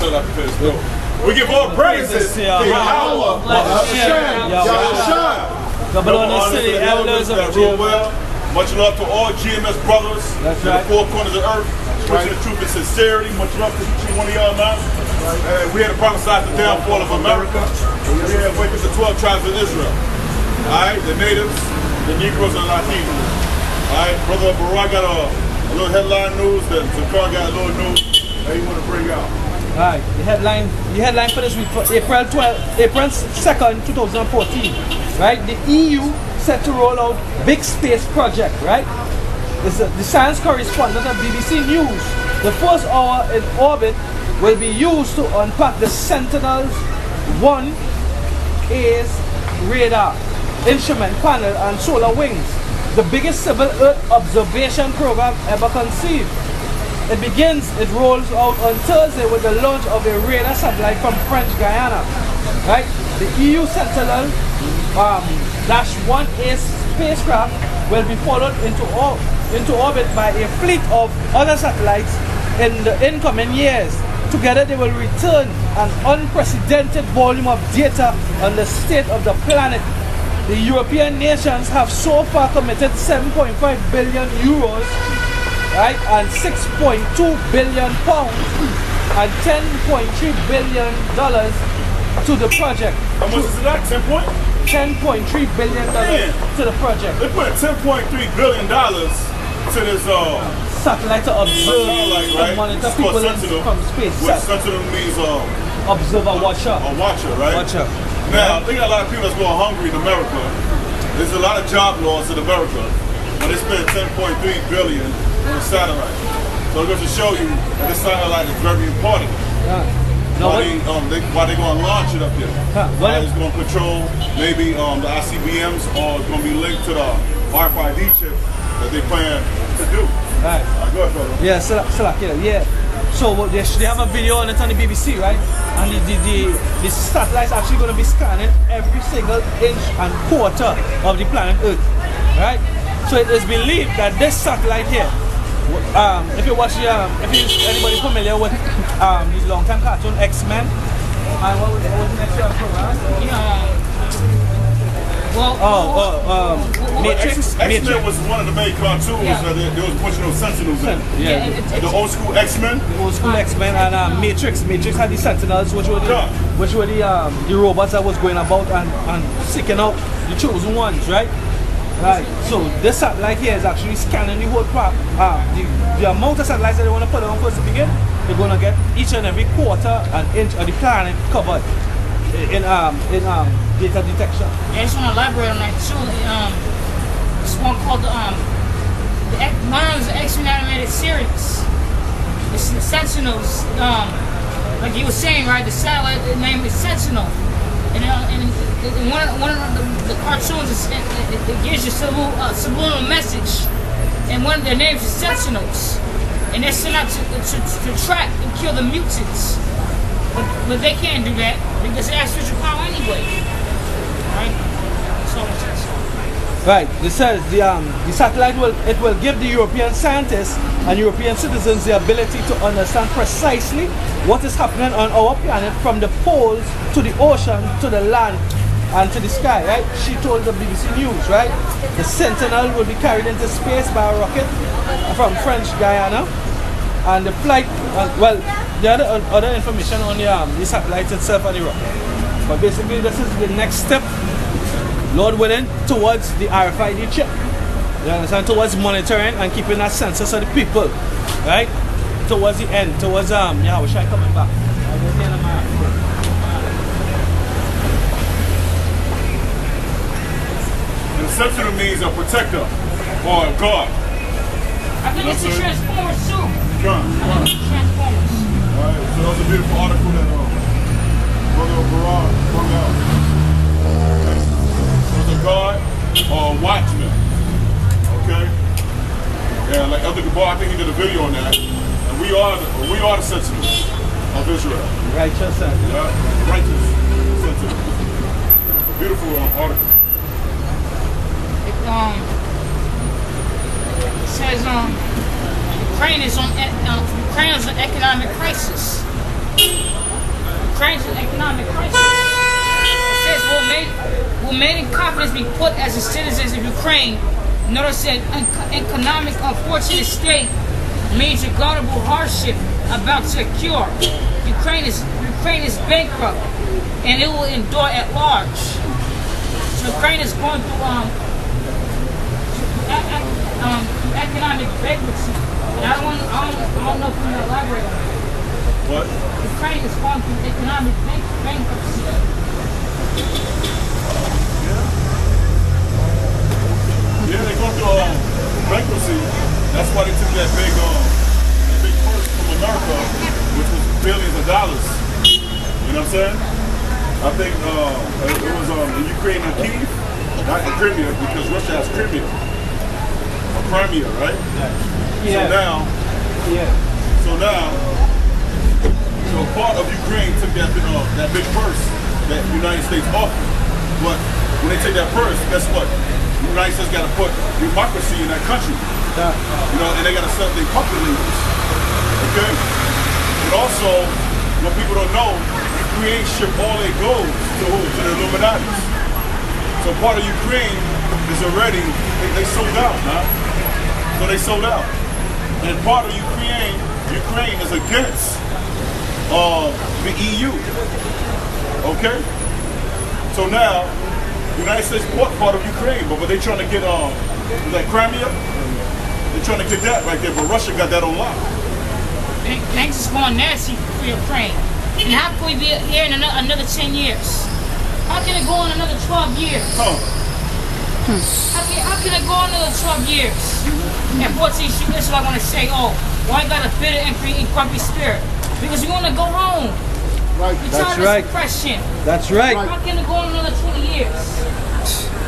Shout out to his bill. We give all praises to Yahweh, Yahushua. Double on the city, elders of well. Much love to all GMS brothers in the four corners of the earth. Preaching the truth and sincerity. Much love to each and one of y'all now. We had to prophesy the downfall of America. We had to wake up the 12 tribes of Israel. Alright, the natives, the Negroes, and the Latinos. Alright, Brother Barak got a little headline news, then Zakar got a little news that he want to bring out. Alright, the headline for this week for April 2nd, 2014. Right, the EU set to roll out big space project, right? The science correspondent of BBC News. The first hour in orbit will be used to unpack the Sentinel-1A's radar, instrument panel and solar wings. The biggest civil Earth observation program ever conceived. It rolls out on Thursday with the launch of a radar satellite from French Guyana. Right? The EU Sentinel-1A spacecraft will be followed into orbit by a fleet of other satellites in the incoming years. Together they will return an unprecedented volume of data on the state of the planet. The European nations have so far committed 7.5 billion euros, right, and 6.2 billion pounds and $10.3 billion to the project. How much is that? $10.3 billion to the project. They put $10.3 billion to this satellite to observe and monitor people from space. What Sentinel means observer, watcher. A watcher, right? Watcher. Now, I think a lot of people that's going hungry in America. There's a lot of job loss in America when they spend $10.3 billion on a satellite. So it goes to show you that this satellite is very important. Why they going to launch it up there? Why it's going to control maybe the ICBMs, or it's going to be linked to the RFID chip that they plan to do. Right. Go ahead, brother. Yeah, yeah. So they have a video on it on the BBC, right? And the satellite's actually going to be scanning every single inch and quarter of the planet Earth, right? So it is believed that this satellite here, if you watch, if anybody familiar with this long-time cartoon X-Men, and what was the next year program? Matrix. X-Men was one of the main cartoons that there was a bunch of those Sentinels in. The old school X-Men. The old school X-Men and Matrix. Matrix had the Sentinels, which were the robots that was going about and seeking out the chosen ones, right? Right. So this satellite here is actually scanning the whole the amount of satellites that they want to put on first to begin. They're going to get each and every quarter an inch of the planet covered in data detection. Yeah, I just want to elaborate on that too. This one called the X-Men animated series. It's the Sentinels. Like you were saying, right? The satellite name is Sentinel. And one of the cartoons, it gives you subliminal message. And one of their names is Sentinels. And they're sent out to track and kill the mutants. But they can't do that because they have spiritual power anyway. Right? So right. This says the satellite will give the European scientists and European citizens the ability to understand precisely what is happening on our planet, from the poles to the ocean to the land and to the sky, right? She told the BBC News, right? The Sentinel will be carried into space by a rocket from French Guyana, and the flight, the other information on the satellite itself and the rocket. But basically, this is the next step, Lord willing, towards the RFID chip. You understand? Towards monitoring and keeping that census of the people, right? Towards the end, towards Yahushua coming back. The Sentinel means a protector or a guard. I think it's a Transformers too. Transformers. Alright, so that was a beautiful article that Brother Barak brought out. So it's a guard or a watchman. Okay? Yeah, like Elder Gabar, I think he did a video on that. And we are the Sentinels of Israel. Righteous Sentinel. Yeah, righteous Sentinel. Beautiful article. It says Ukraine is on economic crisis. Ukraine's an economic crisis. It says will many confidence be put as the citizens of Ukraine. Notice that economic unfortunate state means regardable hardship about to occur. Ukraine is bankrupt and it will endure at large. So Ukraine is going through economic bankruptcy. And I don't know if you can elaborate on that. What? Ukraine is going through economic bankruptcy. Yeah, they're going through bankruptcy. That's why they took that big purse from America, which was billions of dollars. You know what I'm saying? I think it was in Ukraine and Kyiv, not in Crimea, because Russia has Crimea. Crimea, right? Yeah. So now, part of Ukraine took that big purse that the United States offered. But when they take that purse, guess what? The United States got to put democracy in that country. Yeah. You know, and they got to set their puppet leaders. Okay? But also, what people don't know, Ukraine ship all their gold to who? To the Illuminati. So part of Ukraine is already, they sold out, huh? So they sold out. And part of Ukraine is against the EU. Okay? So now, the United States bought part of Ukraine, but they're trying to get like Crimea, they're trying to get that right there, but Russia got that on lock. Things is going nasty for Ukraine. And how can we be here in another 10 years? How can it go on another 12 years? Huh. How can it go on another 12 years? And 14, this is what I'm going to say, why got a bitter and grumpy spirit? Because we want to go home. Right. That's right. Suppression. That's right. How can it go on another 20 years?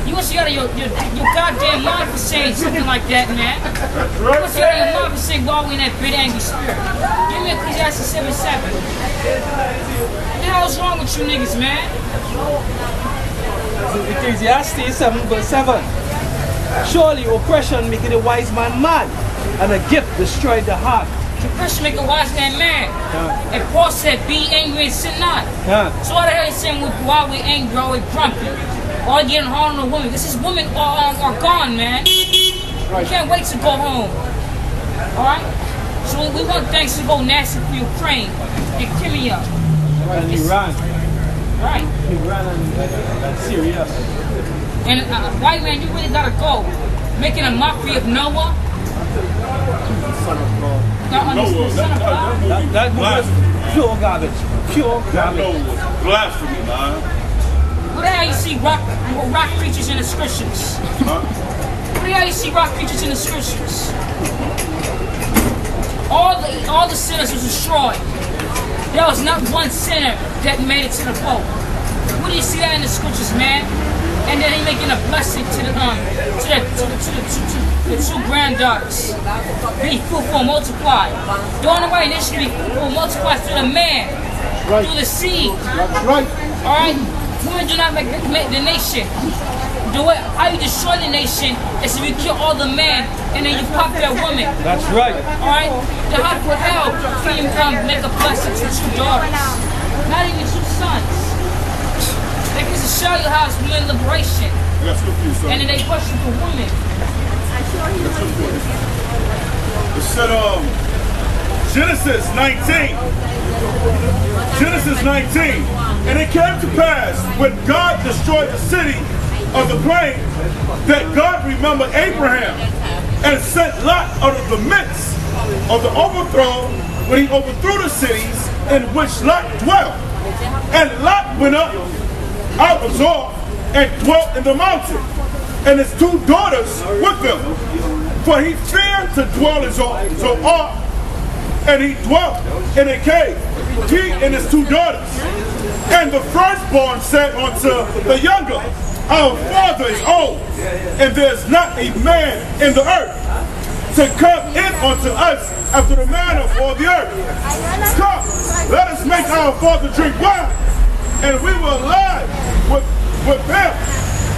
You must get out of your goddamn mind for saying something like that, man. That's You right. must get out of your mind for saying, why we in that bitter, angry spirit? Give me Ecclesiastes 7:7. What the hell's wrong with you niggas, man? Ecclesiastes 7:7. Surely oppression maketh a wise man mad, and a gift destroyed the heart. Oppression make a wise man mad. And Paul said, be angry and sin not. So why the hell are you saying while we're angry or we're grumpy? Or getting hard on a woman? This is women are gone, man. We can't wait to go home. Alright? So we want things to go nasty for Ukraine and Crimea. And Iran. Right. Iran and Syria. And white man, you really gotta go. Making a mockery of Noah. That was pure garbage. Pure garbage. No blasphemy, man. What the hell you see rock creatures in the scriptures? Huh? What the hell you see rock creatures in the scriptures? All the sinners was destroyed. There was not one sinner that made it to the boat. What do you see that in the scriptures, man? And then he making a blessing to the two granddaughters. Be fruitful and multiply. The only way they should be fruitful and multiply through the man, through the seed. That's right. Alright? Women do not make the nation. How you destroy the nation is if you kill all the men and then you pop their women. That's right. Alright? The hot for hell can you make a blessing to two daughters. Not even two sons. They can just show you how it's women liberation. That's good for you, son. And then they worship the women. It said Genesis 19. Genesis 19. And it came to pass when God destroyed the city of the plain that God remembered Abraham and sent Lot out of the midst of the overthrow when he overthrew the cities in which Lot dwelt. And Lot went up out of Zoar and dwelt in the mountain, and his two daughters with him. For he feared to dwell in Zoar, and he dwelt in a cave, he and his two daughters. And the firstborn said unto the younger, our father is old, and there is not a man in the earth to come in unto us after the manner of all the earth. Come, let us make our father drink wine, and we will lie with him,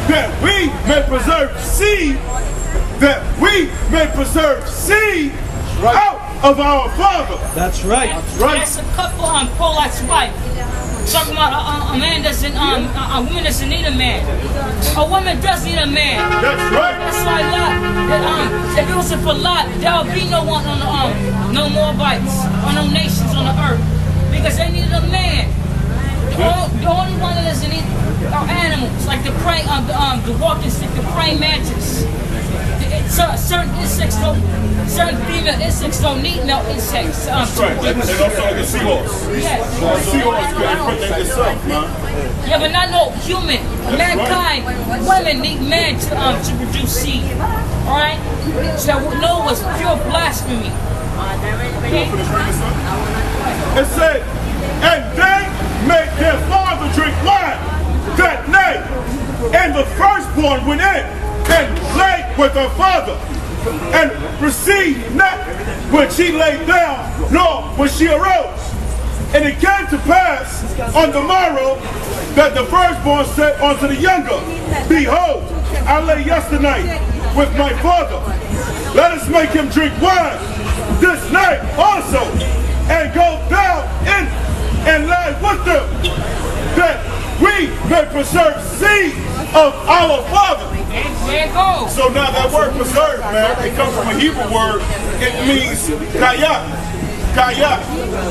that we may preserve seed, out of our father. That's right. That's a couple pro-life's wife. Talking about a man doesn't, a woman doesn't need a man. A woman does need a man. That's right. That's why Lot, if it wasn't for Lot, there would be no one on the, no Moabites or no nations on the earth. Because they needed a man. The only one that doesn't need are animals, like the praying, the walking stick, the praying mantis. Certain insects don't, certain female insects don't need male insects. That's right. And also like the seahorse. Yes. The seahorse can impregnate itself, man. Yeah, but not no human. Mankind, women need men to produce seed. Alright? So Noah was pure blasphemy. Okay? It said, and they made their father drink wine that night, and the firstborn went in and lay with her father, and received not when she lay down, nor when she arose. And it came to pass on the morrow that the firstborn said unto the younger, behold, I lay yesternight with my father. Let us make him drink wine this night also, and go down in and lie with them, that we may preserve seed of our father. There it goes. So now that word preserve, man, it comes from a Hebrew word. It means kaya. Kaya.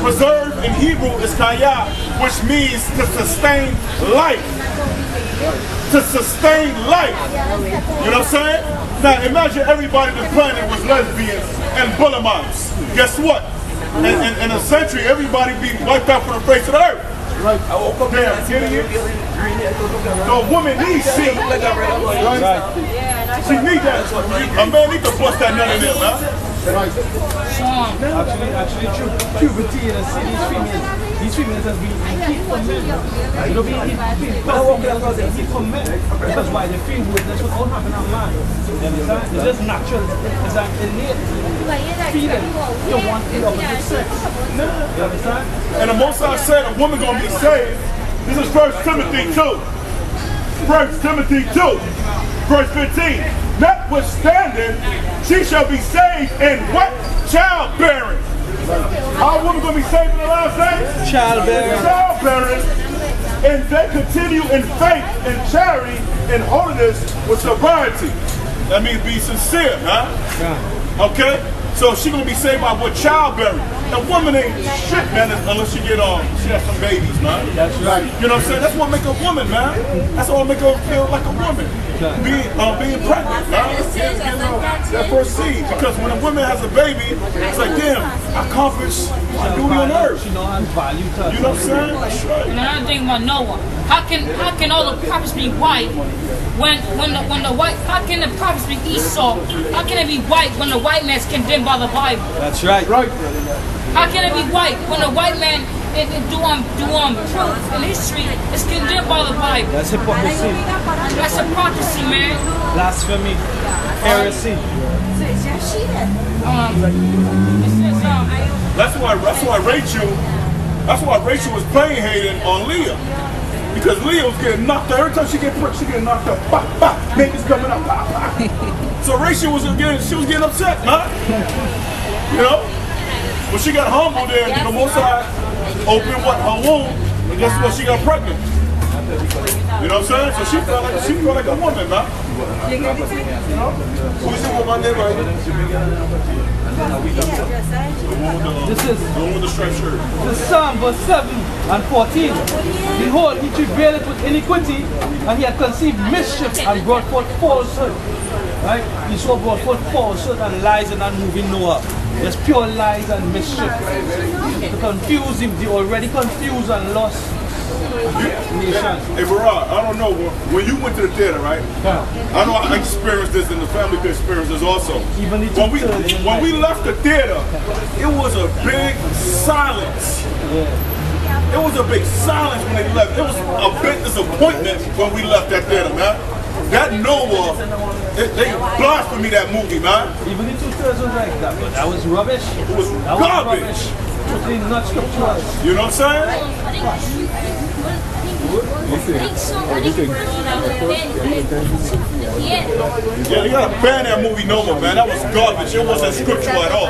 Preserve in Hebrew is kaya, which means to sustain life. To sustain life. You know what I'm saying? Now imagine everybody on the planet was lesbians and Bulamites. Guess what? In a century, everybody be wiped out from the face of the earth. Right. Damn, idiot. So a woman needs seed. Right. She need that. A man need to bust that nut in there, man. Actually, puberty and these females has been keep for men. You know, keep for men. Because why? They feel good. That's what all happen on man. You understand? It's just natural. It's an innate feeling to want the opposite sex. You understand? And the Most High said a woman gonna be saved. This is 1 Timothy 2. 1 Timothy 2, verse 15. Notwithstanding, she shall be saved in what? Childbearing. How a woman gonna be saved in the last days? Childbearing. Childbearing. And they continue in faith and charity and holiness with sobriety. That means be sincere, huh? Yeah. Okay? So she gonna be saved by what? Childbearing. A woman ain't shit, man, unless she has some babies, man. That's right. You know what I'm saying? That's what make a woman, man. That's what make her feel like a woman. Being pregnant, man. That first seed. Because when a woman has a baby, it's like, damn, I accomplished my duty on earth. She know how to value her. You know what I'm saying? That's right. And another thing about Noah, how can all the prophets be white when the white? How can the prophets be Esau? How can it be white when the white man's condemned by the Bible? That's right. Right. How can it be white when the white man do proof in history is condemned by the Bible? That's hypocrisy. That's hypocrisy, man. Blasphemy. Heresy. That's why Rachel was playing hating on Leah. Because Leah was getting knocked out. Every time she get pricked, she getting knocked out. Bah, bah, niggas coming up. Bah, bah. So Rachel was getting upset, man. You know? When she got humbled there, the Most High opened her womb, and guess what? She got pregnant. You know what I'm saying? So she felt like a woman, man. You know? Who's the woman there, right? This is the one with the striped shirt. The Psalm verse 7 and 14. Behold, he travaileth with iniquity, and he had conceived mischief and brought forth falsehood. Right? Esau brought forth falsehood and lies and unmoving Noah. Just pure lies and mischief. To confuse him, they already confused and lost nation. Hey, Barad, I don't know, when you went to the theater, right? Yeah. I know I experienced this and the family could experience this also. Even when we left the theater, it was a big silence. Yeah. It was a big silence when they left. It was a big disappointment when we left that theater, man. That Noah, they blasphemy that movie, man. Even the 2 thirds was like that, but that was rubbish. It was garbage. totally not scriptural. You know what I'm saying? Yeah, you gotta ban that movie Nova, man. That was garbage. It wasn't scriptural at all.